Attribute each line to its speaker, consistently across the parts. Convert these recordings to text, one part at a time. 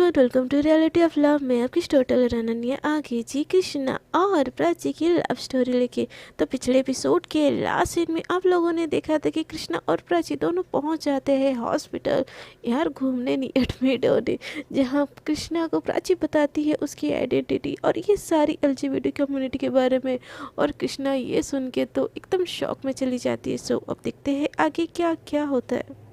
Speaker 1: Everyone, welcome to reality of love में आपकी total रनन्या आ गई जी कृष्णा और प्राची की लव स्टोरी लेके। तो पिछले एपिसोड के लास्ट सीन में आप लोगों ने देखा था कि कृष्णा और प्राची दोनों पहुंच जाते हैं हॉस्पिटल, यार घूमने नहीं, एडमिट होने, जहां कृष्णा को प्राची बताती है उसकी आइडेंटिटी और ये सारी एलजीबीटी कम्युनिटी के बारे में। और कृष्णा ये सुन के तो एकदम शॉक में चली जाती है। सो अब देखते हैं आगे क्या क्या होता है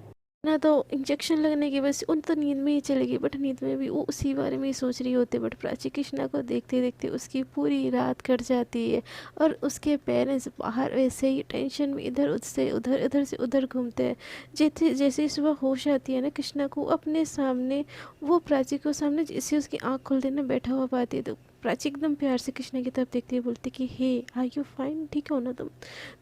Speaker 1: ना। तो इंजेक्शन लगने की वजह से उन तो नींद में ही चलेगी, बट नींद में भी वो उसी बारे में ही सोच रही होती है। बट प्राची कृष्णा को देखते देखते उसकी पूरी रात कट जाती है और उसके पेरेंट्स बाहर वैसे ही टेंशन में इधर से उधर इधर से उधर घूमते हैं। जैसे जैसे ही सुबह होश आती है ना कृष्णा को, अपने सामने वो प्राची को सामने जैसे उसकी आँख खुलते ना बैठा हुआ पाती है। तो प्राची एकदम प्यार से कृष्णा की तरफ देखती है, बोलती कि हे आर यू फाइन, ठीक हो ना तुम।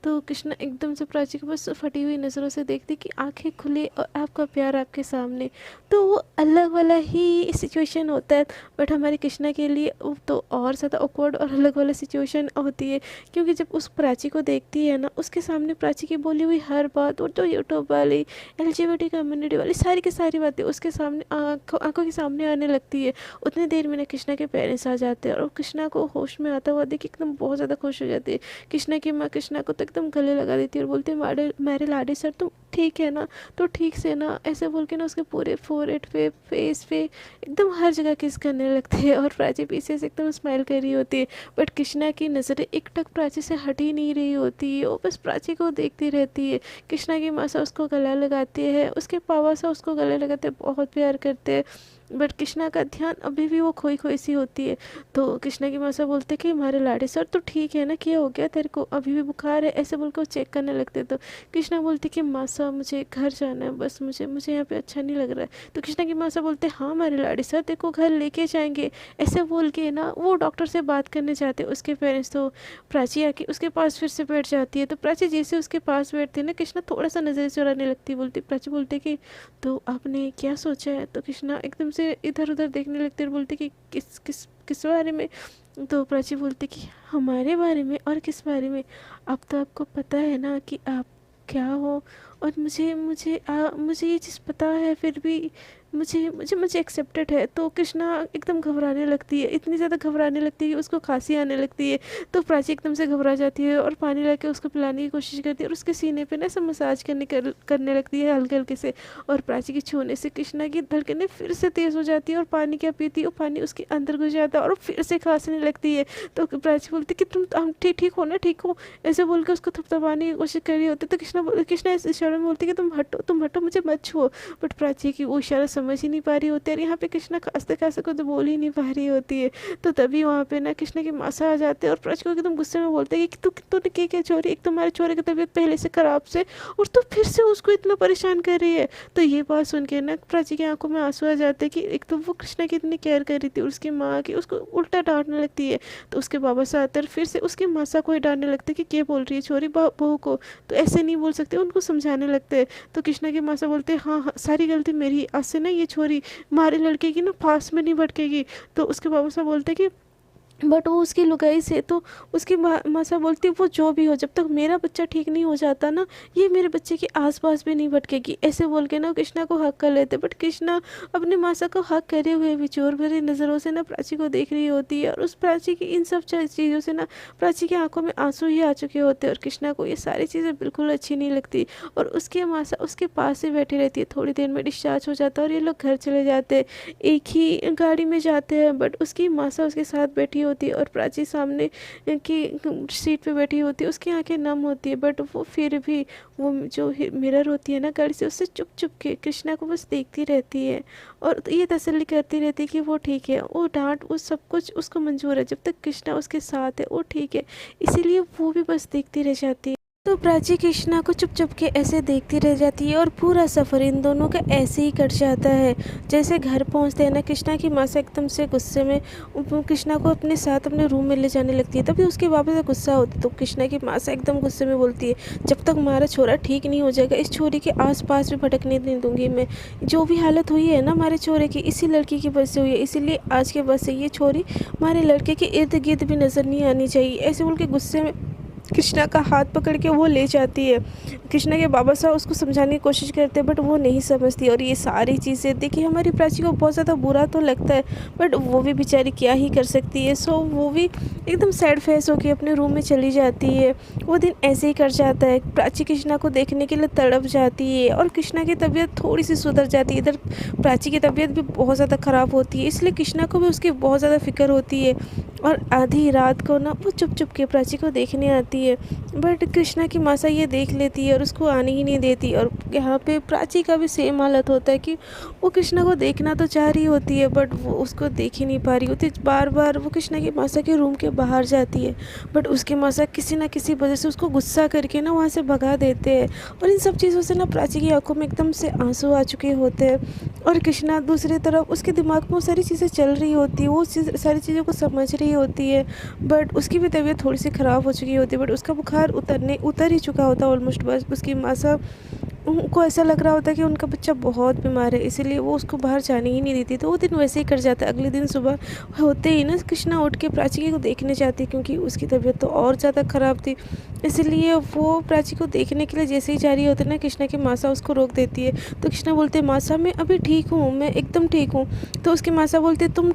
Speaker 1: तो कृष्णा एकदम से प्राची को बस फटी हुई नज़रों से देखती कि आंखें खुले और आपका प्यार आपके सामने। तो वो अलग वाला ही सिचुएशन होता है, बट हमारी कृष्णा के लिए वो तो और ज़्यादा ऑकवर्ड और अलग वाला सिचुएशन होती है। क्योंकि जब उस प्राची को देखती है ना, उसके सामने प्राची की बोली हुई हर बात, वो तो यूट्यूब वाली एलजीबीटी कम्युनिटी वाली सारी की सारी बातें उसके सामने आंखों के सामने आने लगती है। उतनी देर में ना कृष्णा के पेरेंट्स आ जाते हैं और कृष्णा को होश में आता हुआ देख एकदम बहुत ज़्यादा खुश हो जाती है। कृष्णा की माँ कृष्णा को तो एकदम गले लगा देती है और बोलती है मेरे लाडे सर तुम ठीक है ना, तो ठीक से ना, ऐसे बोल के ना उसके पूरे फोरहेड पे, फेस पे, एकदम हर जगह किस करने लगती है। और प्राची पीछे से एकदम स्माइल कर रही होती है, बट कृष्णा की नज़रें एक टक प्राची से हट ही नहीं रही होती है, वो बस प्राची को देखती रहती है। कृष्णा की माँ सा उसको गला लगाती है, उसके पापा सा उसको गले लगाते हैं, बहुत प्यार करते हैं, बट कृष्णा का ध्यान अभी भी वो खोई खोई सी होती है। तो कृष्णा की माँ से बोलते कि हमारे लाडे सर तो ठीक है ना, क्या हो गया तेरे को, अभी भी बुखार है, ऐसे बोल कर वो चेक करने लगते। तो कृष्णा बोलती कि माँ साहब मुझे घर जाना है, बस मुझे मुझे यहाँ पे अच्छा नहीं लग रहा है। तो कृष्णा की माँ से बोलते हाँ हमारे लाडे सर देखो घर लेके जाएंगे, ऐसे बोल के ना वो डॉक्टर से बात करने जाते उसके पेरेंट्स। तो प्राची आके उसके पास फिर से बैठ जाती है। तो प्राची जैसे उसके पास बैठती है ना, कृष्णा थोड़ा सा नज़र चुराने लगती, बोलती प्राची बोलते कि तो आपने क्या सोचा है। तो कृष्णा एकदम से इधर उधर देखने लगती और बोलती कि किस किस किस बारे में। तो प्राची बोलती कि हमारे बारे में, और किस बारे में, अब तो आपको पता है ना कि आप क्या हो। और मुझे ये चीज़ पता है, फिर भी मुझे मुझे मुझे एक्सेप्टेड है। तो कृष्णा एकदम घबराने लगती है, इतनी ज़्यादा घबराने लगती है कि उसको खांसी आने लगती है। तो प्राची एकदम से घबरा जाती है और पानी लाके उसको पिलाने की कोशिश करती है और उसके सीने पे ना ऐसा मसाज करने लगती है हल्के हल्के से। और प्राची के छूने से कृष्णा की धड़कनें फिर से तेज़ हो जाती है और पानी क्या पीती है, वो पानी उसके अंदर घुस जाता है और फिर से खांसने लगती है। तो प्राची बोलती कि तुम ठीक ठीक हो ना, ठीक हो, ऐसे बोल के उसको थपथपाने की कोशिश कर रही होती। तो कृष्णा इस इशारे में बोलती कि तुम हटो, मुझे मत छुओ। बट प्राची की वो इशारा समझ ही नहीं पा रही होती है और यहाँ पे कृष्णा खांसते खांसते कुछ बोल ही नहीं पा रही होती है। तो तभी वहाँ पे ना कृष्णा की मासा आ जाते हैं और प्राची को एकदम गुस्से में बोलते हैं कि तूने क्या छोरी, एक तुम्हारे छोरे की तबीयत पहले से खराब से, और तू फिर से उसको इतना परेशान कर रही है। तो ये बात सुन के ना प्राची की आंखों में आंसू आ जाते हैं कि एक तो वो कृष्णा की इतनी केयर कर रही थी और उसकी माँ की उसको उल्टा डांटने लगती है। तो उसके बाबा से आते हैं फिर से उसकी मासा को ही डांटने लगते कि क्या बोल रही है छोरी बहू को, तो ऐसे नहीं बोल सकते, उनको समझाने लगते हैं। तो कृष्णा की मासा बोलते हैं हाँ हाँ सारी गलती मेरी, आज से ना ये छोरी हमारे लड़के की ना पास में नहीं भटकेगी। तो उसके बाबा साहब बोलते कि बट वो उसकी लुगाई से। तो उसकी मासा बोलती वो जो भी हो, जब तक मेरा बच्चा ठीक नहीं हो जाता ना, ये मेरे बच्चे के आसपास भी नहीं भटकेगी, ऐसे बोल के ना कृष्णा को हक कर लेते। बट कृष्णा अपने मासा को हक करे हुए भी चोर भरी नज़रों से ना प्राची को देख रही होती है और उस प्राची की इन सब चीज़ों से ना प्राची की आंखों में आंसू ही आ चुके होते हैं और कृष्णा को ये सारी चीज़ें बिल्कुल अच्छी नहीं लगती। और उसके मासा उसके पास ही बैठी रहती है। थोड़ी देर में डिस्चार्ज हो जाता है और ये लोग घर चले जाते हैं, एक ही गाड़ी में जाते हैं। बट उसकी मासा उसके साथ बैठी होती है और प्राची सामने की सीट पे बैठी होती है, उसकी आंखें नम होती है, बट वो फिर भी वो जो मिरर होती है ना गाड़ी से, उससे चुप चुप के कृष्णा को बस देखती रहती है और ये तसल्ली करती रहती है कि वो ठीक है, वो डांट वो सब कुछ उसको मंजूर है, जब तक कृष्णा उसके साथ है वो ठीक है, इसीलिए वो भी बस देखती रह जाती है। तो प्राची कृष्णा को चुप चुप के ऐसे देखती रह जाती है और पूरा सफ़र इन दोनों का ऐसे ही कट जाता है। जैसे घर पहुंचते हैं ना, कृष्णा की माँ से एकदम से गुस्से में कृष्णा को अपने साथ अपने रूम में ले जाने लगती है। तभी उसके बाबा से गुस्सा होता, तो कृष्णा की माँ से एकदम गुस्से में बोलती है जब तक हमारा छोरा ठीक नहीं हो जाएगा, इस छोरी के आसपास भी भटकने नहीं दूंगी मैं। जो भी हालत हुई है ना हमारे छोरे की, इसी लड़की की वजह से हुई है, इसीलिए आज के बाद से ये छोरी हमारे लड़के के इर्द गिर्द भी नज़र नहीं आनी चाहिए, ऐसे बोल के गुस्से में कृष्णा का हाथ पकड़ के वो ले जाती है। कृष्णा के बाबा साहब उसको समझाने की कोशिश करते हैं बट वो नहीं समझती। और ये सारी चीज़ें देखिए हमारी प्राची को बहुत ज़्यादा बुरा तो लगता है बट वो भी बेचारी क्या ही कर सकती है। सो वो भी एकदम सैड फेस होकर अपने रूम में चली जाती है। वो दिन ऐसे ही कर जाता है। प्राची कृष्णा को देखने के लिए तड़प जाती है और कृष्णा की तबीयत थोड़ी सी सुधर जाती है। इधर प्राची की तबीयत भी बहुत ज़्यादा ख़राब होती है, इसलिए कृष्णा को भी उसकी बहुत ज़्यादा फिक्र होती है। और आधी रात को ना वो चुप चुप के प्राची को देखने आती है बट कृष्णा की मासा ये देख लेती है और उसको आने ही नहीं देती। और यहाँ पे प्राची का भी सेम हालत होता है कि वो कृष्णा को देखना तो चाह रही होती है बट वो उसको देख ही नहीं पा रही होती। बार बार वो कृष्णा की मासा के रूम के बाहर जाती है बट उसके मासा किसी ना किसी वजह से उसको गुस्सा करके ना वहाँ से भगा देते हैं। और इन सब चीज़ों से ना प्राची की आंखों में एकदम से आंसू आ चुके होते हैं। और कृष्णा दूसरी तरफ उसके दिमाग में वो सारी चीज़ें चल रही होती है, वो सारी चीज़ों को समझ रही होती है बट उसकी भी तबीयत थोड़ी सी ख़राब हो चुकी होती है। बट उसका बुखार उतर ही चुका होता है ऑलमोस्ट। बस उसकी माँ साहब उनको ऐसा लग रहा होता है कि उनका बच्चा बहुत बीमार है, इसीलिए वो उसको बाहर जाने ही नहीं देती। तो वो दिन वैसे ही कर जाता है। अगले दिन सुबह होते ही ना कृष्णा उठ के प्राची को देखने जाती है क्योंकि उसकी तबीयत तो और ज़्यादा ख़राब थी। इसलिए वो प्राची को देखने के लिए जैसे ही जा रही होती है ना कृष्णा की मासा उसको रोक देती है। तो कृष्णा बोलते हैं मासा मैं अभी ठीक हूँ, मैं एकदम ठीक हूँ। तो उसकी मासा बोलती है तुम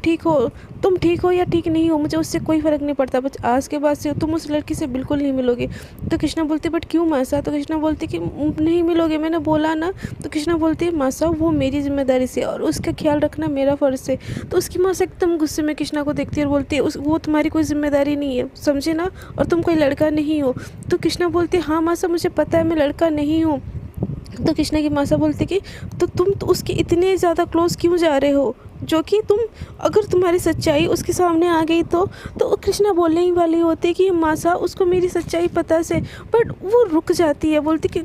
Speaker 1: ठीक हो या ठीक नहीं हो मुझे उससे कोई फ़र्क नहीं पड़ता, बस आज के बाद से तुम उस लड़की से बिल्कुल नहीं मिलोगे। तो कृष्णा बोलती बट क्यों मासा? तो कृष्णा बोलती कि नहीं मिलोगे, मैंने बोला ना। तो कृष्णा बोलती है मासा वो मेरी जिम्मेदारी से और उसका ख्याल रखना मेरा फ़र्ज़ है। तो उसकी मासा एकदम गुस्से में कृष्णा को देखती है और बोलती है वो तुम्हारी कोई जिम्मेदारी नहीं है, समझे ना, और तुम कोई लड़का नहीं हो। तो कृष्णा बोलती है हाँ मासा मुझे पता है मैं लड़का नहीं हूँ। तो कृष्णा की मासा बोलती कि तो तुम तो उसके इतने ज़्यादा क्लोज क्यों जा रहे हो, जो कि तुम अगर तुम्हारी सच्चाई उसके सामने आ गई तो कृष्णा बोलने ही वाली होती है कि मासा उसको मेरी सच्चाई पता से। बट वो रुक जाती है, बोलती कि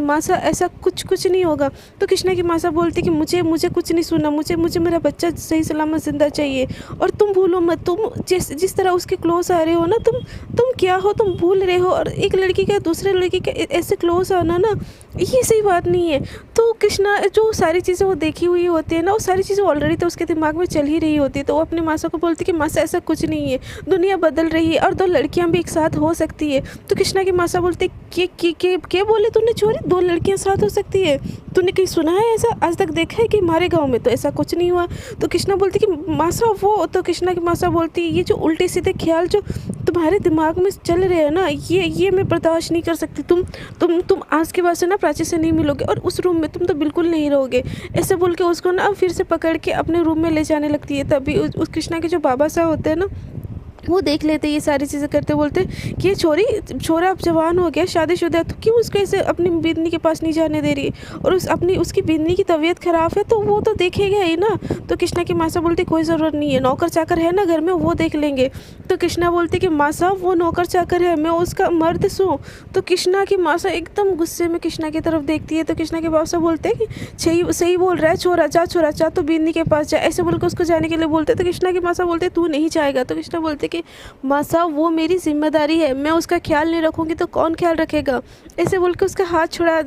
Speaker 1: मासा ऐसा कुछ नहीं होगा। तो कृष्णा की मासा बोलती कि मुझे कुछ नहीं सुना, मुझे मेरा बच्चा सही सलामत ज़िंदा चाहिए। और तुम भूलो मत, तुम जिस तरह उसके क्लोज आ रहे हो ना, तुम क्या हो, तुम भूल रहे हो। और एक लड़की का दूसरे लड़की का ऐसे क्लोज आना ना ये सही बात नहीं है। तो कृष्णा जो सारी चीज़ें वो देखी हुई होती है ना, वो सारी चीज़ें ऑलरेडी तो उसके दिमाग में चल ही रही होती है। तो वो अपनी मासा को बोलती कि मासा ऐसा कुछ नहीं है, दुनिया बदल रही है और दो लड़कियां भी एक साथ हो सकती है। तो कृष्णा की मासा बोलती के बोले तूने छोरी, दो लड़कियां साथ हो सकती है? तूने कहीं सुना है ऐसा? आज तक देखा है कि हमारे गाँव में तो ऐसा कुछ नहीं हुआ। तो कृष्णा बोलती कि मासा वो, तो कृष्णा की मासा बोलती ये जो उल्टे सीधे ख्याल जो तुम्हारे दिमाग में चल रहे हैं ना, ये मैं बर्दाश्त नहीं कर सकती। तुम आज के बाद से ना प्राची से नहीं मिलोगे और उस रूम में तुम तो बिल्कुल नहीं रहोगे। ऐसे बोल के उसको ना फिर से पकड़ के अपने रूम में ले जाने लगती है। तभी उस कृष्णा के जो बाबा साहब होते हैं ना, वो देख लेते ये सारी चीज़ें करते, बोलते कि ये छोरा अब जवान हो गया, शादीशुदा, तो क्यों उसको ऐसे अपनी बिंदनी के पास नहीं जाने दे रही? और उसकी बिंदनी की तबीयत ख़राब है तो वो तो देखेगा ही ना। तो कृष्णा की मासा बोलती कोई ज़रूरत नहीं है, नौकर चाकर है ना घर में, वो देख लेंगे। तो कृष्णा बोलती कि मासा वो नौकर चाकर है, मैं उसका मर्द सूँ। तो कृष्णा की मासा एकदम गुस्से में कृष्णा की तरफ देखती है। तो कृष्णा के बाबा बोलते हैं कि सही बोल रहा है छोरा, जा तो बिंदनी के पास जा, ऐसे बोल के उसको जाने के लिए बोलते। तो कृष्णा की मासा बोलते तू नहीं जाएगा। तो कृष्णा बोलते कि मासा वो मेरी जिम्मेदारी है, मैं उसका ख्याल नहीं रखूँगी तो कौन ख्याल रखेगा? ऐसे बोल के उसका हाथ छुड़ा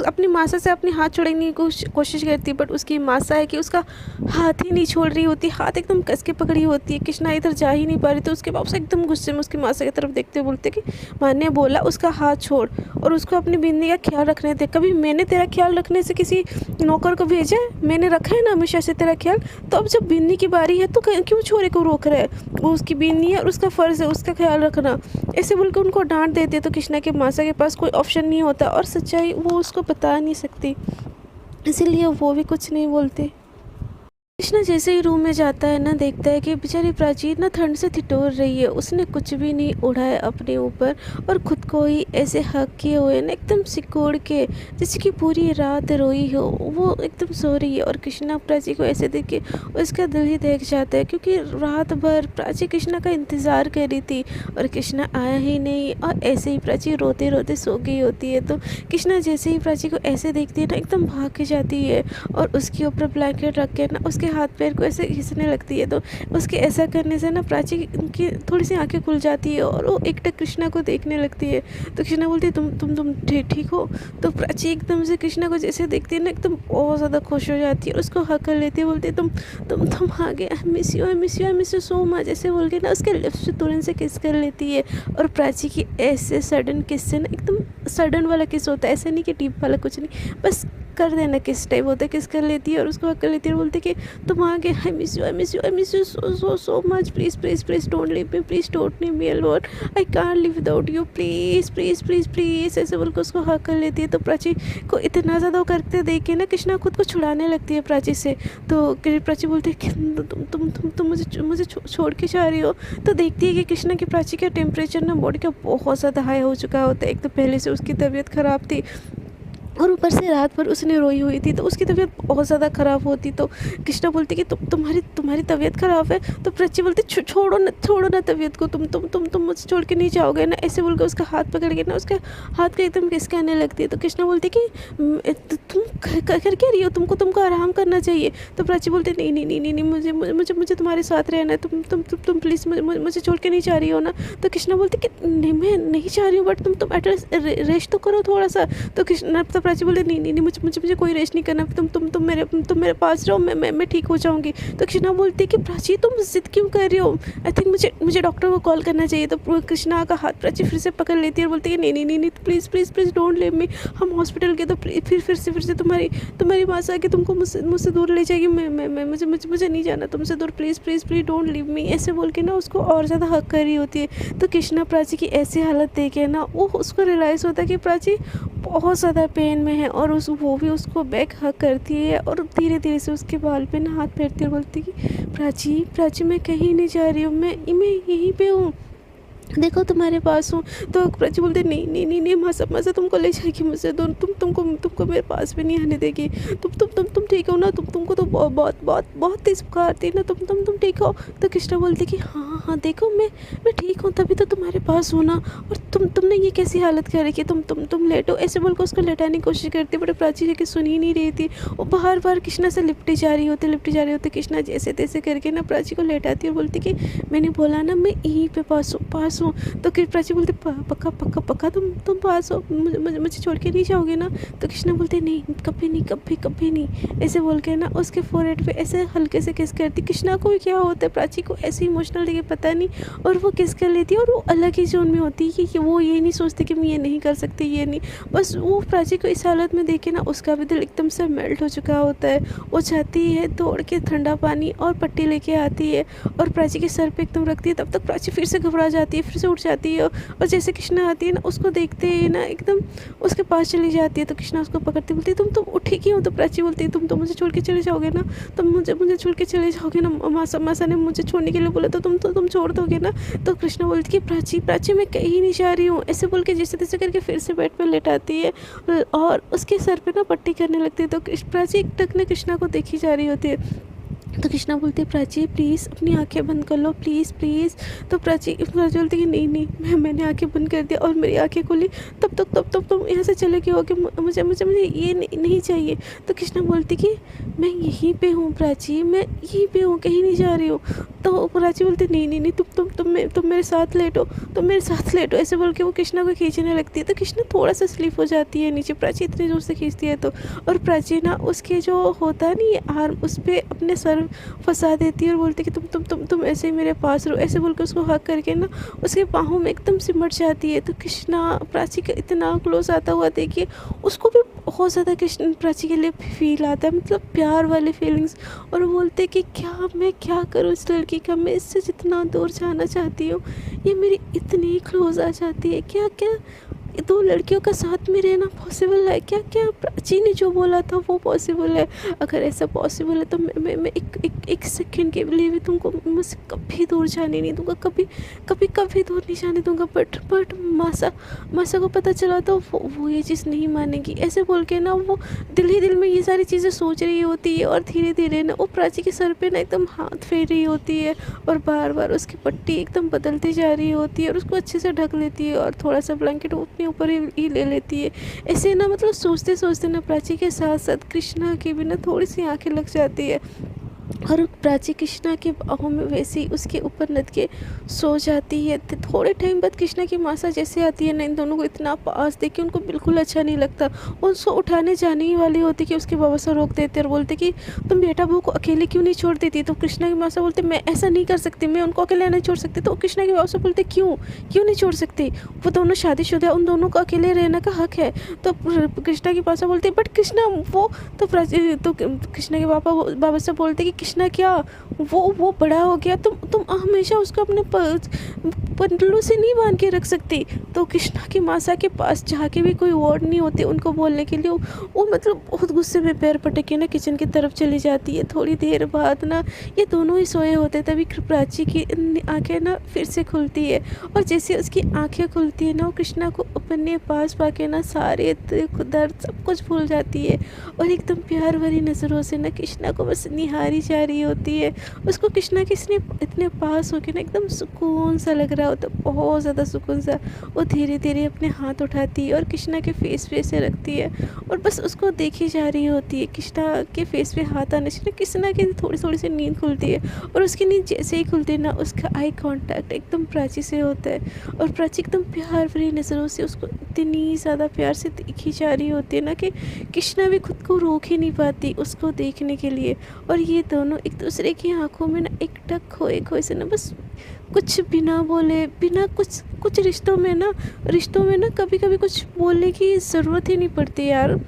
Speaker 1: अपनी मासा से अपनी हाथ छुड़ाने की कोशिश करती, बट उसकी मासा है कि उसका हाथ ही नहीं छोड़ रही होती, हाथ एकदम कस के पकड़ी होती है। कृष्णा इधर जा ही नहीं पा रही। तो उसके बाप से एकदम गुस्से में उसकी मासा की तरफ देखते हुए बोलते कि मैंने बोला उसका हाथ छोड़ और उसको अपनी बिंदी का ख्याल रखने दे। कभी मैंने तेरा ख्याल रखने से किसी नौकर को भेजा है? मैंने रखा है ना हमेशा से तेरा ख्याल। तो अब जब बिंदी की बारी है तो क्यों छोरे को रोक रहा है? वो उसकी बिंदी है और उसका फ़र्ज़ है उसका ख्याल रखना। ऐसे बोल के उनको डांट देते। तो कृष्णा के मासा के पास कोई ऑप्शन नहीं होता और सच्चाई वो उसको बता नहीं सकती, इसीलिए वो भी कुछ नहीं बोलती। कृष्णा जैसे ही रूम में जाता है ना, देखता है कि बेचारी प्राची ना ठंड से ठिठुर रही है। उसने कुछ भी नहीं ओढ़ा है अपने ऊपर और खुद को ही ऐसे हक किए हुए ना एकदम सिकोड़ के, जैसे कि पूरी रात रोई हो, वो एकदम सो रही है। और कृष्णा प्राची को ऐसे देख के उसका दिल ही देख जाता है, क्योंकि रात भर प्राची कृष्णा का इंतज़ार कर रही थी और कृष्णा आया ही नहीं। और ऐसे ही प्राची रोते रोते सो गई होती है। तो कृष्णा जैसे ही प्राची को ऐसे देखती है ना, एकदम भाग के जाती है और उसके ऊपर ब्लैंकेट रख के ना उसके उसके हाथ पैर को ऐसे खींचने लगती है। तो उसके ऐसा करने से ना प्राची की थोड़ी सी आंखें खुल जाती है और वो एकटक कृष्णा को देखने लगती है। तो कृष्णा बोलती है तुम ठीक हो? तो प्राची एकदम से कृष्णा को जैसे देखती है ना एकदम बहुत ज़्यादा खुश हो जाती है और उसको हक कर लेती है। बोलती है तुम आ गए, I miss you, I miss you, I miss you so much, ऐसे बोल के ना उसके लिप्स पे तुरंत से किस कर लेती है। और प्राची की ऐसे सडन किस से ना एकदम सडन वाला किस होता है, ऐसे नहीं कि डीप वाला, कुछ नहीं, बस कर देना किस टाइप होता है, किस कर लेती है और उसको हक कर लेती है और बोलती है कि तुम आ गए, I miss you, I miss you, I miss you so so so much, please please please don't leave me, please don't leave me alone, I can't live without you, please please please please, ऐसे बोल के उसको हक कर लेती है। तो प्राची को इतना ज़्यादा करते देख के ना कृष्णा खुद को छुड़ाने लगती है प्राची से। तो प्राची बोलती है कि तुम मुझे छोड़ के जा रही हो। तो देखती है कि कृष्णा की प्राची का टेम्परेचर ना बॉडी का बहुत ज़्यादा हाई हो चुका होता है। एक तो पहले से उसकी तबीयत ख़राब थी और ऊपर से रात भर उसने रोई हुई थी, तो उसकी तबीयत बहुत ज़्यादा ख़राब होती। तो कृष्णा बोलती कि तुम्हारी तबीयत ख़राब है। तो प्राची बोलती छोड़ो ना तबीयत को, तुम मुझे छोड़ के नहीं जाओगे ना, ऐसे बोल के उसका हाथ पकड़ के ना उसका हाथ का एकदम खिसकाने लगती है। तो कृष्णा बोलती कि तुम कर क्या रही हो, तुमको आराम करना चाहिए। तो प्राची बोलती नहीं, मुझे तुम्हारे साथ रहना है, तुम प्लीज़ मुझे छोड़ के नहीं जा रही हो ना। तो कृष्णा बोलती कि नहीं, मैं नहीं चाह रही हूँ, बट तुम एटलीस्ट रेस्ट तो करो थोड़ा सा। तो कृष्णा तो प्राची बोलती नहीं, मुझे कोई रेस्ट नहीं करना, तुम मेरे पास रहो, मैं ठीक हो जाऊँगी। तो कृष्णा बोलती कि प्राची तुम जिद क्यों कर रही हो, आई थिंक मुझे डॉक्टर को कॉल करना चाहिए। तो कृष्णा का हाथ प्राची फिर से पकड़ लेती है और बोलती है नहीं, प्लीज़ डोंट लीव मी, हम हॉस्पिटल के तो फिर से तुम्हारी माँ से आके तुमको मुझसे दूर ले जाएगी, मुझे नहीं जाना तुमसे दूर, प्लीज़ डोंट लीव मी, ऐसे बोल के ना उसको और ज़्यादा हक कर रही होती है। तो कृष्णा प्राची की ऐसी हालत देख के ना उसको रियलाइज़ होता है कि प्राची बहुत ज़्यादा पेन में है और वो भी उसको बैक हक करती है और धीरे धीरे से उसके बाल पे ना हाथ फेरती है और बोलती है कि प्राची मैं कहीं नहीं जा रही हूँ, मैं यहीं पे हूँ, देखो तुम्हारे पास हूँ। तो प्राची बोलते नहीं, मासा तुमको ले जाएगी मुझसे दूर, तुमको मेरे पास भी नहीं आने देगी, तुम ठीक हो ना, तुमको तो बहुत तेज बुखार थी ना, तुम ठीक हो। तो कृष्णा बोलती कि हाँ देखो मैं ठीक हूँ, तभी तो तुम्हारे पास हूँ ना, और तुमने ये कैसी हालत कर रखी है, तुम लेटो, ऐसे बोल कर उसको लेटाने की कोशिश करती, बट प्राची लेके सुन ही नहीं रही थी। वो बार कृष्णा से लिपटी जा रही होती। कृष्णा जैसे तैसे करके ना प्राची को लेटाती और बोलती कि मैंने बोला ना मैं यहीं पे पास हूँ। तो प्राची बोलते पक्का तुम पास हो, मुझे छोड़ के नहीं जाओगे ना। तो कृष्णा बोलते नहीं, कभी नहीं, ऐसे बोल के ना उसके फोरहेड पे ऐसे हल्के से किस करती। कृष्णा को क्या होता है, प्राची को ऐसे इमोशनल देखे पता नहीं, और वो किस कर लेती है और वो अलग ही जोन में होती है कि वो ये नहीं सोचती कि मैं ये नहीं कर सकती, ये नहीं, बस वो प्राची को इस हालत में देखे ना उसका भी दिल एकदम से मेल्ट हो चुका होता है। वो चाहती है दौड़ के ठंडा पानी और पट्टी लेके आती है और प्राची के सर पे एकदम रखती है। तब तक प्राची फिर से घबरा जाती है, फिर से उठ जाती है और जैसे कृष्णा आती है ना उसको देखते ही ना एकदम उसके पास चली जाती है। तो कृष्णा उसको पकड़ती बोलती है तुम उठी क्यों। तो प्राची बोलती है तुम मुझे छोड़ के चले जाओगे ना, तुम मुझे छोड़ के चले जाओगे ना, मासा ने मुझे छोड़ने के लिए बोला तो तुम छोड़ दोगे ना। तो कृष्णा बोलती है कि प्राची मैं कहीं नहीं जा रही हूँ, ऐसे बोल के जैसे तैसे करके फिर से बेड पर लेटाती है और उसके सर पे ना पट्टी करने लगती है। तो प्राची एक टक ने कृष्णा को देखी जा रही होती है। तो कृष्णा बोलते प्राची प्लीज़ अपनी आंखें बंद कर लो, प्लीज़। तो प्राची बोलती कि नहीं, मैंने आंखें बंद कर दिया और मेरी आंखें खुली, तब तुम यहाँ से चले गए हो कि मुझे ये नहीं चाहिए। तो कृष्णा बोलती कि मैं यहीं पे हूँ प्राची, मैं यहीं पे हूँ, कहीं नहीं जा रही हूँ। तो प्राची बोलती नहीं, तुम मेरे साथ लेटो, ऐसे बोल के वो कृष्णा को खींचने लगती है। तो कृष्णा थोड़ा सा स्लिप हो जाती है नीचे, प्राची इतनी जोर से खींचती है तो, और प्राची ना उसके जो होता है नहीं आर्म उस पर अपने सर फंसा देती है और बोलती कि तुम ऐसे ही मेरे पास रहो, ऐसे बोल के उसको हक करके ना उसके बाहों में एकदम सिमट जाती है। तो कृष्णा प्राची का इतना क्लोज आता हुआ देखिए उसको भी बहुत ज़्यादा कृष्ण प्राची के लिए फील आता है, मतलब प्यार वाली फीलिंग्स, और बोलते कि मैं क्या करूँ इस लड़की का, मैं इससे जितना दूर जाना चाहती हूँ ये मेरी इतनी क्लोज आ जाती है, क्या दो लड़कियों का साथ में रहना पॉसिबल है, क्या प्राची ने जो बोला था वो पॉसिबल है। अगर ऐसा पॉसिबल है तो मैं एक सेकंड के लिए भी तुमको मुझसे कभी दूर जाने नहीं दूंगा, कभी दूर नहीं जाने दूंगा। बट मासा को पता चला तो वो ये चीज़ नहीं मानेगी, ऐसे बोल के ना वो दिल ही दिल में ये सारी चीज़ें सोच रही होती है और धीरे धीरे ना वो प्राची के सर पे ना एकदम हाथ फेर रही होती है और बार उसकी पट्टी एकदम बदलती जा रही होती है और उसको अच्छे से ढक लेती है और थोड़ा सा ब्लैंकेट अपने ऊपर ही ले लेती है। ऐसे ना मतलब सोचते ना प्राची के साथ साथ कृष्णा की भी ना थोड़ी सी आंखें लग जाती है। और प्राची कृष्णा के बाहों में वैसे ही उसके ऊपर लद के सो जाती है। थोड़े टाइम बाद कृष्णा की मासा जैसे आती है ना, इन दोनों को इतना पास देख के उनको बिल्कुल अच्छा नहीं लगता। उसको उठाने जाने ही वाली होती कि उसके बाबा से रोक देते और बोलते कि तुम बेटा बहू को अकेले क्यों नहीं छोड़ देती। तो कृष्णा की मासा बोलते मैं ऐसा नहीं कर सकती, मैं उनको अकेले नहीं छोड़ सकती। तो कृष्णा के बाबा से बोलते क्यों क्यों नहीं छोड़ सकती, वो दोनों शादीशुदा, उन दोनों को अकेले रहने का हक है। तो कृष्णा की मासा बोलती बट कृष्णा वो तो कृष्णा के बाबा से बोलते कि कृष्णा क्या वो बड़ा हो गया, तुम हमेशा उसको अपने पल्लू से नहीं बांध के रख सकती। तो कृष्णा की मासा के पास जाके भी कोई वर्ड नहीं होते उनको बोलने के लिए। वो मतलब बहुत गुस्से में पैर पटक के ना किचन की तरफ चली जाती है। थोड़ी देर बाद ना ये दोनों ही सोए होते, तभी प्राची की आंखें ना फिर से खुलती है। और जैसे उसकी आंखें खुलती है ना, वो कृष्णा को अपने पास पाके ना सारे दुख दर्द सब कुछ भूल जाती है और एकदम प्यार भरी नज़रों से ना कृष्णा को बस निहारी जा रही होती है। उसको कृष्णा के इतने पास होके ना एकदम सुकून सा लग रहा होता, बहुत ज़्यादा सुकून सा। वो धीरे धीरे अपने हाथ उठाती है और कृष्णा के फेस पे से रखती है और बस उसको देखी जा रही होती है। कृष्णा के फेस पे हाथ आने से कृष्णा की थोड़ी थोड़ी सी नींद खुलती है और उसकी नींद जैसे ही खुलती है ना, उसका आई कांटेक्ट एकदम प्राची से होता है और प्राची एकदम प्यार भरी नज़रों से उसको इतनी ज़्यादा प्यार से देखी जा रही होती है ना कि कृष्णा भी खुद को रोक ही नहीं पाती उसको देखने के लिए। और ये दोनों एक दूसरे की आंखों में ना एकटक खोए खोए से ना बस कुछ बिना बोले, बिना कुछ रिश्तों में ना कभी कभी कुछ बोलने की ज़रूरत ही नहीं पड़ती यार।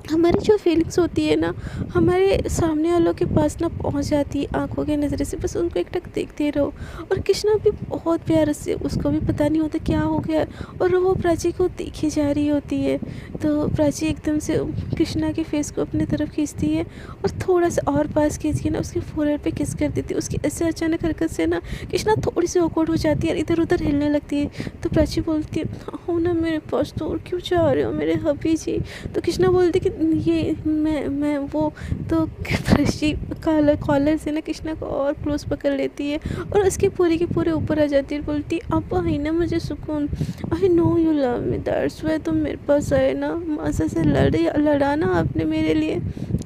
Speaker 1: हमारी जो फीलिंग्स होती है ना, हमारे सामने वालों के पास ना पहुंच जाती है आंखों के नज़रे से, बस उनको एकटक देखते रहो। और कृष्णा भी बहुत प्यार से, उसको भी पता नहीं होता क्या हो गया और वो प्राची को देखी जा रही होती है। तो प्राची एकदम से कृष्णा के फेस को अपने तरफ खींचती है और थोड़ा सा और पास खींच के ना उसके फोrehead पे किस कर देती है। उसकी ऐसे अचानक हरकत से ना कृष्णा थोड़ी सी ऑकवर्ड हो जाती है और इधर उधर हिलने लगती है। तो प्राची बोलती है हो ना मेरे पास, तो और क्यों चाह रहे हो मेरे हबी जी। तो कृष्णा बोलती कि ये मैं वो। तो प्राची कॉलर से ना कृष्णा को और क्लोज पकड़ लेती है और उसके पूरे के पूरे ऊपर आ जाती है। बोलती अब आई ना मुझे सुकून, I know you love me, that's why तुम मेरे पास आए ना, मासा से लड़ा ना आपने मेरे लिए,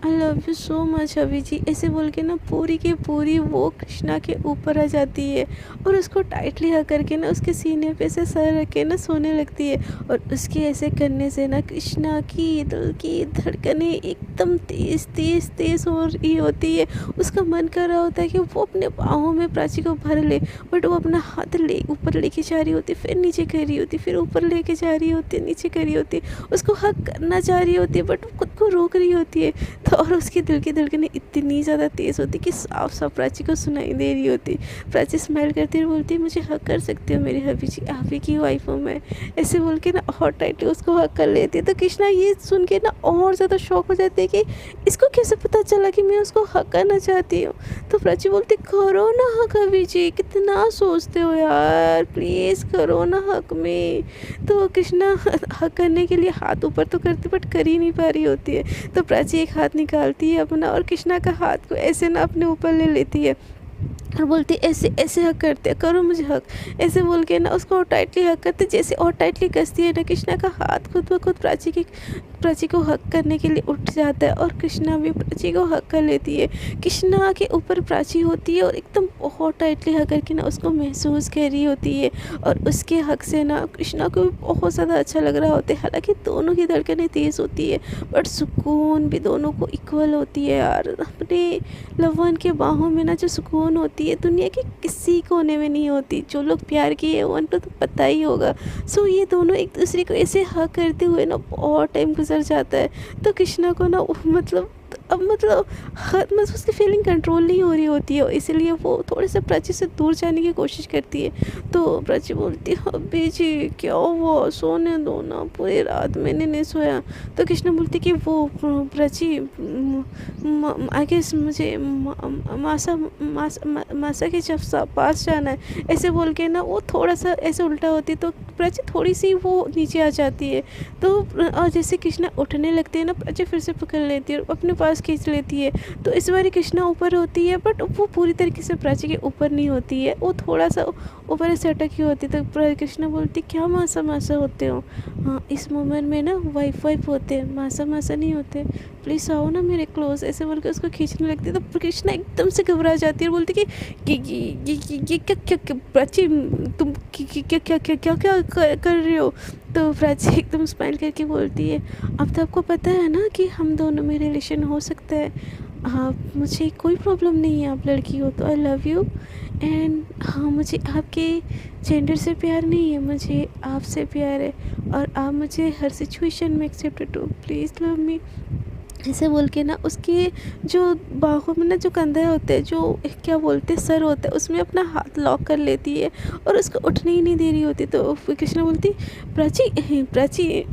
Speaker 1: I love you so much अभी जी। ऐसे बोल के ना पूरी की पूरी वो कृष्णा के ऊपर आ जाती है और उसको टाइटली हक करके ना उसके सीने पे से सर रख के ना सोने लगती है। और उसके ऐसे करने से ना कृष्णा की दिल की धड़कनें एकदम तेज़ तेज़ तेज़ हो रही होती है। उसका मन कर रहा होता है कि वो अपने बाहों में प्राची को भर ले, बट वो अपना हाथ ऊपर लेके जा रही होती, फिर नीचे कर रही होती, फिर ऊपर लेके जा रही होती, नीचे कर रही होती। उसको हक करना चाह रही होती है बट वो खुद को रोक रही होती है। तो और उसकी दिल की धड़कनें इतनी ज़्यादा तेज़ होती कि साफ साफ प्राची को सुनाई दे रही होती। प्राची स्माइल करती है और बोलती है मुझे हक कर सकते हो मेरी हबी जी, आप ही की वाइफ हूँ मैं। ऐसे बोल के ना और टाइटली उसको हक कर लेती है। तो कृष्णा ये सुन के ना और ज़्यादा शौक हो जाती है कि इसको कैसे पता चला कि मैं उसको हक करना चाहती हूँ। तो प्राची बोलती करो ना हक हबी जी, कितना सोचते हो यार, प्लीज़ करो ना हक में। तो कृष्णा हक करने के लिए हाथ ऊपर तो करती बट कर ही नहीं पा रही होती है। तो प्राची एक हाथ निकालती है अपना और कृष्णा का हाथ को ऐसे ना अपने ऊपर ले लेती है और बोलती ऐसे ऐसे हक करते करो मुझे हक। ऐसे बोल के ना उसको और टाइटली हक करते, जैसे और टाइटली कसती है ना कृष्णा का हाथ खुद ब खुद प्राची को हक करने के लिए उठ जाता है और कृष्णा भी प्राची को हक कर लेती है। कृष्णा के ऊपर प्राची होती है और एकदम बहुत टाइटली हक करके ना उसको महसूस कर रही होती है और उसके हक से ना कृष्णा को भी बहुत ज़्यादा अच्छा लग रहा होता है। हालांकि दोनों की धड़कनें तेज़ होती है बट सुकून भी दोनों को इक्वल होती है यार। अपने लव वन के बाहों में ना जो सुकून होती है दुनिया के किसी कोने में नहीं होती। जो लोग प्यार किए उनको तो पता ही होगा। सो ये दोनों एक दूसरे को ऐसे हक करते हुए ना बहुत टाइम गुजर जाता है। तो कृष्णा को ना मतलब उसकी फीलिंग कंट्रोल नहीं हो रही होती है, इसलिए वो थोड़े से प्राची से दूर जाने की कोशिश करती है। तो प्राची बोलती है अभी जी क्या हुआ, सोने दो ना, पूरी रात मैंने नहीं सोया। तो कृष्णा बोलती कि वो प्राची आगे मुझे मासा के पास जाना है। ऐसे बोल के ना वो थोड़ा सा ऐसे उल्टा होती तो प्राची थोड़ी सी वो नीचे आ जाती है। तो और जैसे कृष्णा उठने लगती है ना, प्राची फिर से पकड़ लेती है और अपने पास पास खींच लेती है। तो इस बार कृष्णा ऊपर होती है बट वो पूरी तरीके से प्राची के ऊपर नहीं होती है, वो थोड़ा सा ऊपर से अटकी होती है। तो कृष्णा बोलती क्या मासा मासा होते हो, हाँ इस मोमेंट में ना वाइफ वाइफ होते हैं, मासा मासा नहीं होते, प्लीज़ आओ ना मेरे क्लोज, ऐसे बोल के उसको खींचने लगती है। तो कृष्णा एकदम से घबरा जाती है और बोलती कि ये क्या क्या क्या प्राची, तुम क्या क्या क्या क्या क्या कर रहे हो। तो प्राची एकदम स्माइल करके बोलती है अब तो आपको पता है ना कि हम दोनों में रिलेशन हो सकता है, हाँ मुझे कोई प्रॉब्लम नहीं है, आप लड़की हो तो आई लव यू एंड हाँ मुझे आपके जेंडर से प्यार नहीं है, मुझे आपसे प्यार है और आप मुझे हर सिचुएशन में एक्सेप्ट हो, प्लीज़ लव मी। ऐसे बोल के ना उसके जो बाहों में ना जो कंधे होते हैं, जो क्या बोलते हैं सर होता है, उसमें अपना हाथ लॉक कर लेती है और उसको उठने ही नहीं दे रही होती। तो फिर कृष्णा बोलती प्राची प्राची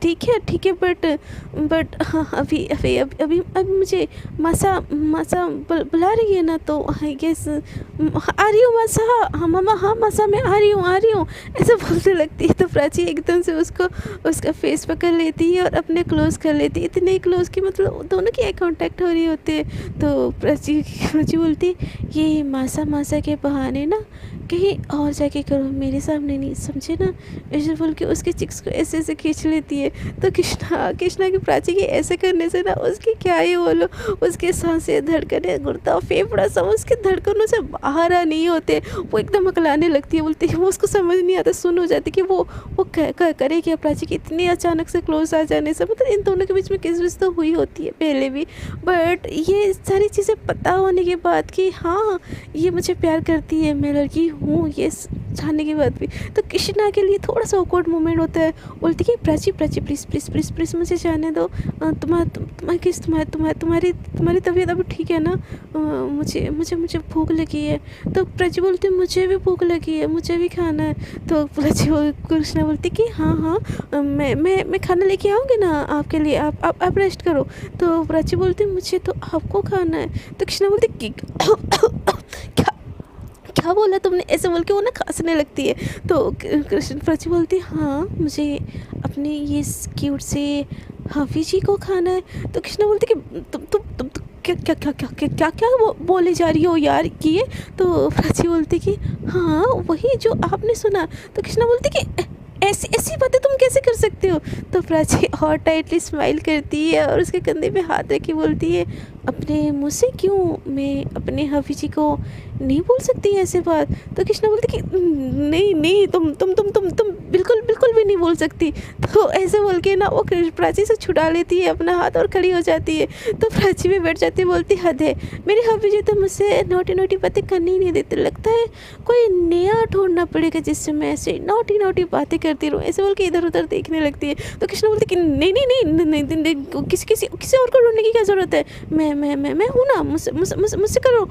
Speaker 1: ठीक है बट हाँ अभी मुझे मासा मासा बुला रही है ना, तो आई गेस आ रही हूँ मासा, हाँ मामा हाँ मासा मैं आ रही हूँ ऐसे बोलने लगती है। तो प्राची एकदम से उसको उसका फेस पकड़ लेती है और अपने क्लोज कर लेती है, इतने क्लोज की मतलब दोनों की आई कांटेक्ट हो रही होती है। तो प्राची बोलती ये मासा मासा के बहाने ना कहीं और जाके करो, मेरे सामने नहीं, समझे ना, ऐसे बोल के उसके चिक्स को ऐसे ऐसे खींच लेती है। तो कृष्णा की प्राची के ऐसे करने से ना उसकी क्या ही बोलो, उसके सांसें धड़कने गुर्दा फेफड़ा सब उसके धड़कनों से बाहर आ नहीं होते, वो एकदम अकलाने लगती है। बोलती है वो उसको समझ नहीं आता, सुन हो जाती कि वो करे क्या प्राची की इतने अचानक से क्लोज आ जाने से, मतलब इन दोनों के बीच में किस तो हुई होती है पहले भी, बट ये सारी चीज़ें पता होने के बाद कि हाँ ये मुझे प्यार करती है, मैं लड़की हूँ, ये जानने के बाद भी तो कृष्णा के लिए थोड़ा सा ऑकवर्ड मोमेंट होता है। बोलती कि प्राची प्लीज़ मुझे जाने दो, तुम्हारी तबीयत अभी ठीक है ना, मुझे भूख लगी है। तो प्राची बोलती मुझे भी भूख लगी है, मुझे भी खाना है। तो कृष्णा बोलती कि हाँ मैं खाना लेके आऊँगी ना आपके लिए, आप रेस्ट करो। तो प्राची बोलती मुझे तो आपको खाना है। तो कृष्णा बोलती कि क्या बोला तुमने, ऐसे बोल के वो ना खांसने लगती है। तो प्राची बोलती हाँ मुझे अपने ये क्यूट से हाफी जी को खाना है। तो कृष्णा बोलती कि तुम क्या वो बोले जा रही हो यार ये। तो प्राची बोलती कि हाँ वही जो आपने सुना। तो कृष्णा बोलती कि ऐसी बातें तुम कैसे कर सकते हो। तो प्राची और टाइटली स्माइल करती है और उसके कंधे पे हाथ रख के बोलती है अपने मुँह से क्यों मैं अपने हाफी जी को नहीं बोल सकती ऐसे बात। तो कृष्णा बोलती कि नहीं तुम बिल्कुल भी नहीं बोल सकती। तो ऐसे बोल के ना वो प्राची से छुड़ा लेती है अपना हाथ और खड़ी हो जाती है। तो प्राची भी बैठ जाती है, बोलती हद है, मेरे हाफी जी तो मुझसे नोटी बातें करनी ही नहीं देते, लगता है कोई नया ढूंढना पड़ेगा जिससे मैं ऐसे नोटी बातें करती रहूँ। ऐसे बोल के इधर उधर देखने लगती है। तो कृष्णा बोलती कि नहीं किसी और को ढूंढने की क्या ज़रूरत है, मैं हूँ ना, मुझसे करो,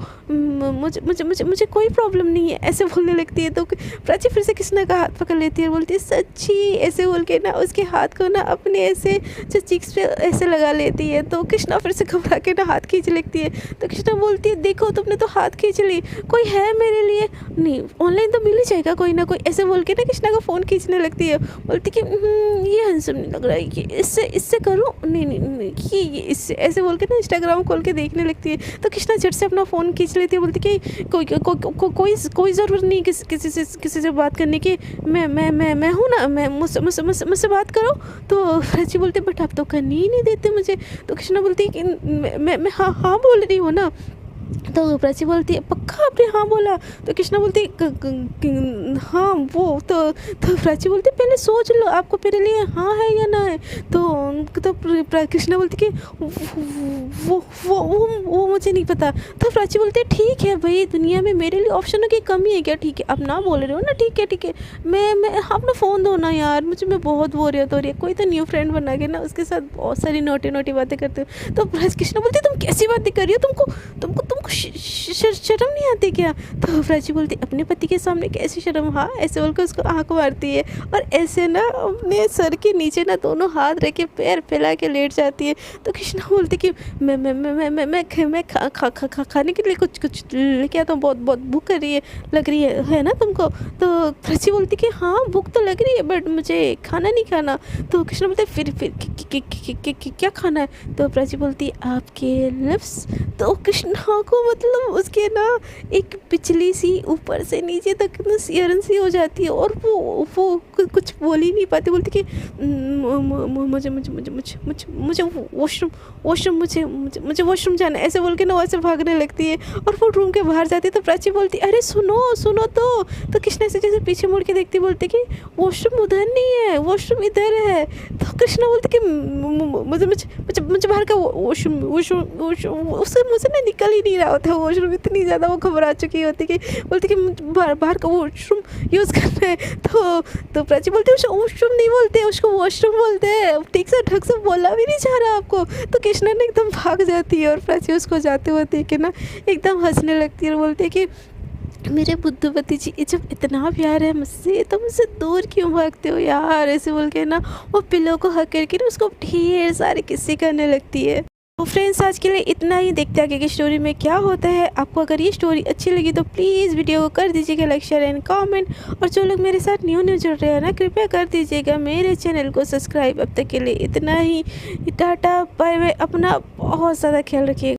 Speaker 1: मुझे कोई प्रॉब्लम नहीं है, ऐसे बोलने लगती है। तो प्राची फिर से कृष्णा का हाथ पकड़ लेती है और बोलती है सच्ची, ऐसे बोल के ना उसके हाथ को ना अपने ऐसे जो चिक्स पे ऐसे लगा लेती है। तो कृष्णा फिर से घबरा के ना हाथ खींच लेती है। तो कृष्णा बोलती है देखो तुमने तो हाथ खींच ली, कोई है मेरे लिए, नहीं ऑनलाइन तो मिल ही जाएगा कोई ना कोई, ऐसे बोल के ना कृष्णा का फ़ोन खींचने लगती है। बोलती कि ये हैंडसम नहीं लग रहा है, ये इससे करो, नहीं ये इससे, ऐसे बोल के ना इंस्टाग्राम खोल के देखने लगती है। तो कृष्णा झट से अपना फ़ोन खींच लेती है, बोलती कि कोई ज़रूरत नहीं किसी से बात करने की, मैं हूँ ना, मैं मुझसे बात करो। तो प्राची बोलती बट आप तो करनी ही नहीं देते मुझे। तो कृष्णा बोलती कि मैं हाँ बोल रही हूँ ना। तो प्राची बोलती है पक्का आपने हाँ बोला। तो कृष्णा बोलती हाँ वो तो प्राची बोलती पहले सोच लो आपको मेरे लिए हाँ है या ना है। तो कृष्णा बोलती कि वो मुझे नहीं पता। तो प्राची बोलती है ठीक है भाई, दुनिया में मेरे लिए ऑप्शनों की कमी है क्या, ठीक है आप ना बोल रहे हो ना, ठीक है मैं अपना फ़ोन दो ना यार, मैं बहुत बोरियत हो रही है, कोई तो न्यू फ्रेंड बना के ना उसके साथ बहुत सारी नोटी बातें करते हो। तो कृष्णा बोलती तुम कैसी बातें कर रही हो, तुमको आपको शर्म नहीं आती क्या? तो प्राची बोलती अपने पति के सामने कैसी शर्म, हाँ ऐसे बोल के उसको आँख मारती है और ऐसे ना अपने सर के नीचे ना दोनों हाथ रख के पैर फैला के लेट जाती है। तो कृष्णा बोलती कि मैं खाने के लिए कुछ लेके आता हूँ, बहुत बहुत भूख कर रही है, लग रही है ना तुमको? तो प्राची बोलती कि हाँ भूख तो लग रही है बट मुझे खाना नहीं खाना। तो कृष्णा बोलते फिर क्या खाना है? तो प्राची बोलती आपके लिप्स। तो कृष्णा को मतलब उसके ना एक पिछली सी ऊपर से नीचे तक ना सियरन सी हो जाती है और वो कुछ बोल ही नहीं पाती। बोलती कि मुझे मुझे मुझे मुझे मुझे मुझे वॉशरूम मुझे वॉशरूम जाना है, ऐसे बोल के ना वहाँ से भागने लगती है और वो रूम के बाहर जाती है। तो प्राची बोलती अरे सुनो तो कृष्णा से जैसे पीछे मुड़ के देखती, बोलती कि वॉशरूम उधर नहीं है, वॉशरूम इधर है। तो कृष्णा बोलती कि मुझे बाहर का वॉशरूम उससे मुझे ना निकल ही नहीं रहा होता वॉशरूम, इतनी ज़्यादा वो घबरा चुकी होती कि बोलती कि बाहर का वॉशरूम यूज़ करना है। तो प्राची बोलती है उसको वॉशरूम नहीं बोलते, उसको वॉशरूम बोलते हैं, ठीक से ढंग से बोला भी नहीं जा रहा आपको। तो कृष्णा ने एकदम भाग जाती है और प्राची उसको जाते हुए देख के ना एकदम हंसने लगती है और बोलती है कि मेरे बुद्धवती जी जब इतना प्यार है मुझसे तो मुझसे दूर क्यों भागते हो यार, ऐसे बोल के ना वो पिलो को हक करके ना उसको ढेर सारे किस्से करने लगती है। तो फ्रेंड्स आज के लिए इतना ही, देखते हैं आगे की स्टोरी में क्या होता है। आपको अगर ये स्टोरी अच्छी लगी तो प्लीज़ वीडियो को कर दीजिएगा लाइक शेयर एंड कमेंट, और जो लोग मेरे साथ न्यू जुड़ रहे हैं ना कृपया कर दीजिएगा मेरे चैनल को सब्सक्राइब। अब तक के लिए इतना ही, टाटा बाय बाय, अपना बहुत ज़्यादा ख्याल रखिएगा।